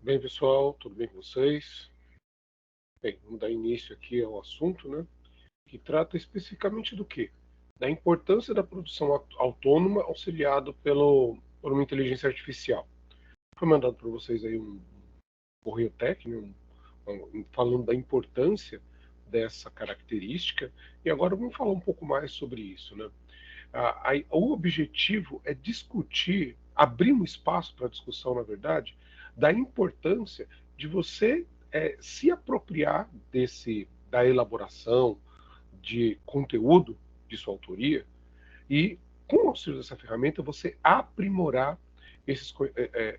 Bem, pessoal, tudo bem com vocês? Bem, vamos dar início aqui ao assunto, né? Que trata especificamente do quê? Da importância da produção autônoma auxiliado por uma inteligência artificial. Foi mandado para vocês aí um correio técnico, falando da importância dessa característica, e agora vamos falar um pouco mais sobre isso, né? O objetivo é discutir, abrir um espaço para discussão, na verdade, da importância de você se apropriar da elaboração de conteúdo de sua autoria e, com o auxílio dessa ferramenta, você aprimorar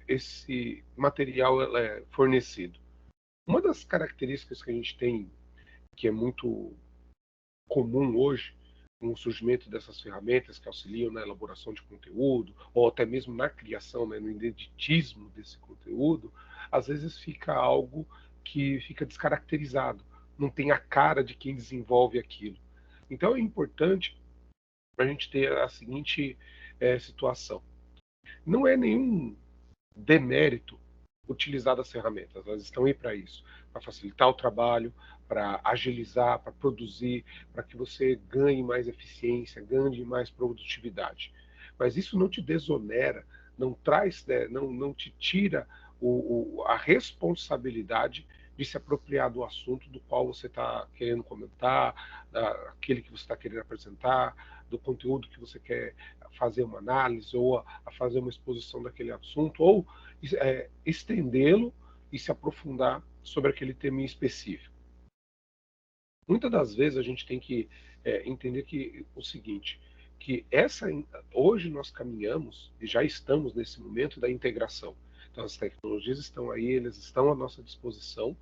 esse material fornecido. Uma das características que a gente tem, que é muito comum hoje, com o surgimento dessas ferramentas que auxiliam na elaboração de conteúdo, ou até mesmo na criação, né, no ineditismo desse conteúdo, às vezes fica algo que fica descaracterizado, não tem a cara de quem desenvolve aquilo. Então é importante a gente ter a seguinte situação. Não é nenhum demérito utilizar as ferramentas. Elas estão aí para isso, para facilitar o trabalho, para agilizar, para produzir, para que você ganhe mais eficiência, ganhe mais produtividade. Mas isso não te desonera, não traz, né, não te tira a responsabilidade de se apropriar do assunto do qual você está querendo comentar, aquele que você está querendo apresentar, do conteúdo que você quer fazer uma análise ou a fazer uma exposição daquele assunto, ou estendê-lo e se aprofundar sobre aquele tema em específico. Muitas das vezes a gente tem que entender que o seguinte, que hoje nós caminhamos e já estamos nesse momento da integração. Então as tecnologias estão aí, elas estão à nossa disposição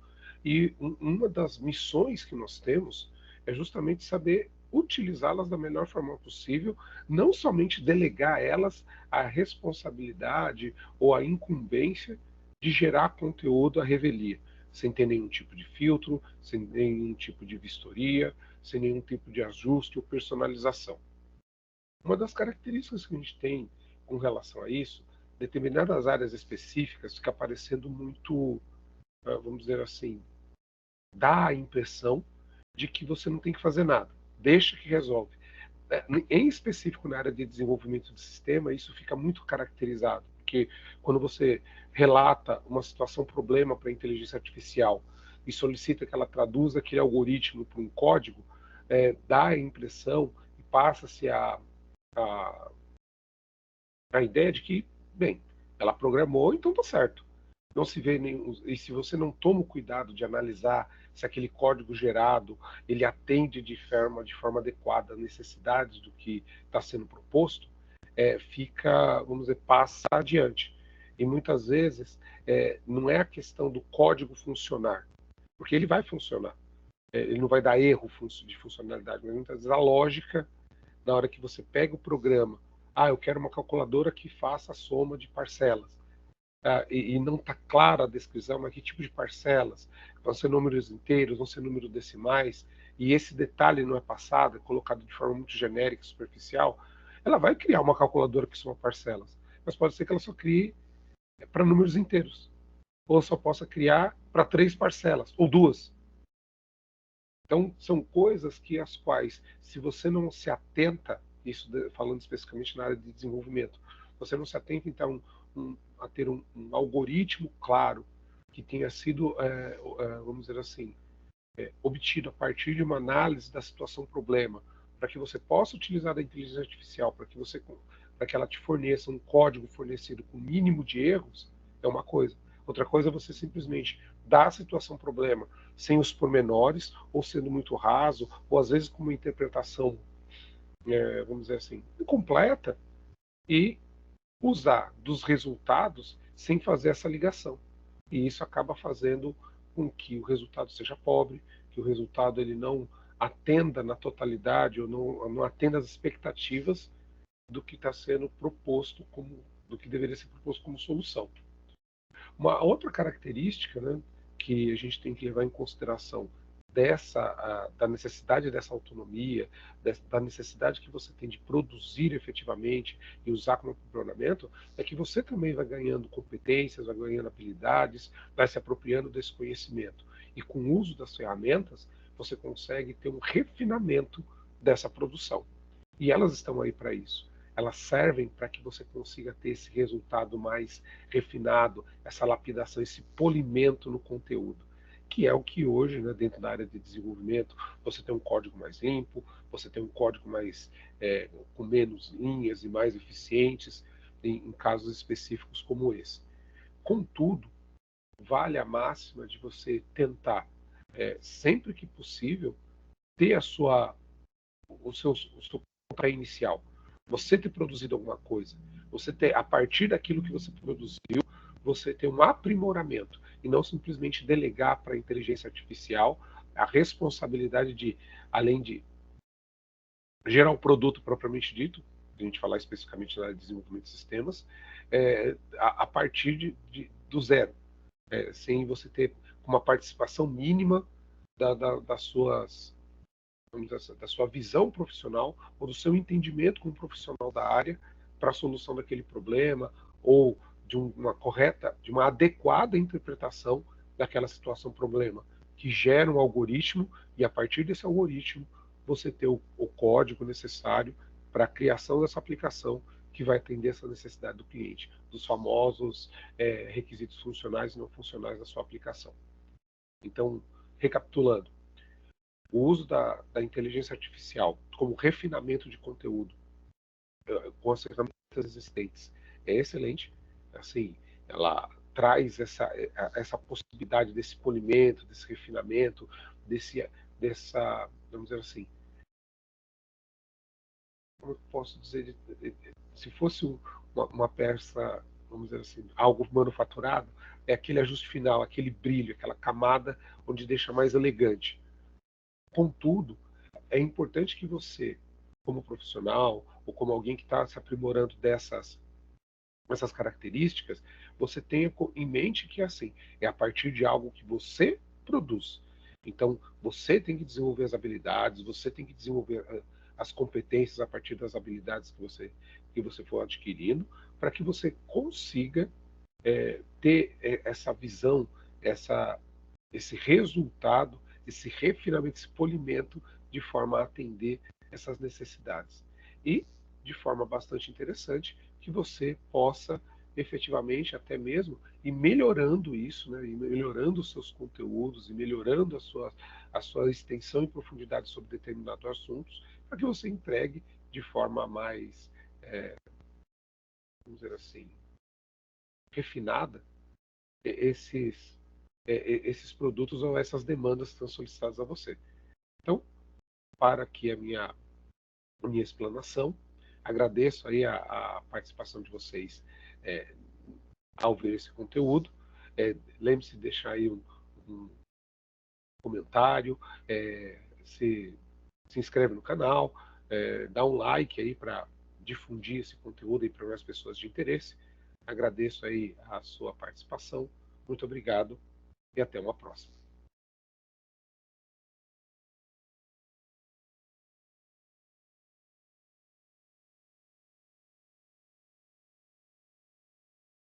e uma das missões que nós temos é justamente saber utilizá-las da melhor forma possível, não somente delegar a elas a responsabilidade ou a incumbência de gerar conteúdo à revelia, sem ter nenhum tipo de filtro, sem nenhum tipo de vistoria, sem nenhum tipo de ajuste ou personalização. Uma das características que a gente tem com relação a isso, determinadas áreas específicas fica parecendo muito, vamos dizer assim, dá a impressão de que você não tem que fazer nada, deixa que resolve. Em específico na área de desenvolvimento de sistema, isso fica muito caracterizado, porque quando você relata uma situação, problema para a inteligência artificial e solicita que ela traduza aquele algoritmo para um código, dá a impressão e passa-se a, a ideia de que, bem, ela programou, então está certo. Não se vê nenhum, e se você não toma o cuidado de analisar se aquele código gerado ele atende de forma adequada às necessidades do que está sendo proposto, fica, vamos dizer, passa adiante. E muitas vezes não é a questão do código funcionar, porque ele vai funcionar, ele não vai dar erro de funcionalidade, mas muitas vezes a lógica, na hora que você pega o programa, eu quero uma calculadora que faça a soma de parcelas, e não está clara a descrição, mas que tipo de parcelas, vão ser números inteiros, vão ser números decimais, e esse detalhe não é passado, é colocado de forma muito genérica, superficial, ela vai criar uma calculadora que soma parcelas, mas pode ser que ela só crie para números inteiros, ou só possa criar para 3 parcelas, ou 2. Então, são coisas que as quais, se você não se atenta, isso falando especificamente na área de desenvolvimento, você não se atenta, então, a ter um algoritmo claro que tenha sido, vamos dizer assim, obtido a partir de uma análise da situação problema, para que você possa utilizar a inteligência artificial, para que ela te forneça um código fornecido com o mínimo de erros, é uma coisa. Outra coisa é você simplesmente dar a situação problema sem os pormenores, ou sendo muito raso, ou às vezes com uma interpretação, vamos dizer assim, incompleta, e usar dos resultados sem fazer essa ligação. E isso acaba fazendo com que o resultado seja pobre, que o resultado ele não atenda na totalidade ou não atenda às expectativas do que está sendo proposto do que deveria ser proposto como solução. Uma outra característica, né, que a gente tem que levar em consideração da necessidade dessa autonomia, da necessidade que você tem de produzir efetivamente e usar como aprimoramento, é que você também vai ganhando competências, vai ganhando habilidades, vai se apropriando desse conhecimento. E com o uso das ferramentas, você consegue ter um refinamento dessa produção. E elas estão aí para isso. Elas servem para que você consiga ter esse resultado mais refinado, essa lapidação, esse polimento no conteúdo, que é o que hoje, né, dentro da área de desenvolvimento, você tem um código mais limpo, você tem um código mais com menos linhas e mais eficientes em casos específicos como esse. Contudo, vale a máxima de você tentar, sempre que possível, ter o seu pontapé inicial. Você ter produzido alguma coisa. Você ter, a partir daquilo que você produziu, você ter um aprimoramento. E não simplesmente delegar para a inteligência artificial a responsabilidade de, além de gerar um produto propriamente dito, a gente falar especificamente na área de desenvolvimento de sistemas, a partir do zero, sem você ter uma participação mínima das suas, da sua visão profissional ou do seu entendimento como profissional da área para a solução daquele problema ou de uma correta, de uma adequada interpretação daquela situação problema, que gera um algoritmo e a partir desse algoritmo você ter o código necessário para a criação dessa aplicação que vai atender essa necessidade do cliente, dos famosos requisitos funcionais e não funcionais da sua aplicação. Então, recapitulando, o uso da inteligência artificial como refinamento de conteúdo com as ferramentas existentes é excelente. Assim, ela traz essa possibilidade desse polimento, desse refinamento, dessa, vamos dizer assim, como eu posso dizer, se fosse uma peça, vamos dizer assim, algo manufaturado, é aquele ajuste final, aquele brilho, aquela camada onde deixa mais elegante. Contudo, é importante que você, como profissional, ou como alguém que está se aprimorando dessas características, você tenha em mente que assim, é a partir de algo que você produz. Então, você tem que desenvolver as habilidades, você tem que desenvolver as competências a partir das habilidades que você for adquirindo, para que você consiga ter essa visão, esse resultado, esse refinamento, esse polimento, de forma a atender essas necessidades. E, de forma bastante interessante, que você possa efetivamente até mesmo ir melhorando isso, né, e melhorando os seus conteúdos, e melhorando a sua extensão e profundidade sobre determinados assuntos, para que você entregue de forma mais, vamos dizer assim, refinada esses produtos ou essas demandas que estão solicitadas a você. Então, para aqui a minha explanação, agradeço aí a participação de vocês ao ver esse conteúdo. Lembre-se de deixar aí um comentário, se inscreve no canal, dá um like aí para difundir esse conteúdo para mais pessoas de interesse. Agradeço aí a sua participação. Muito obrigado e até uma próxima.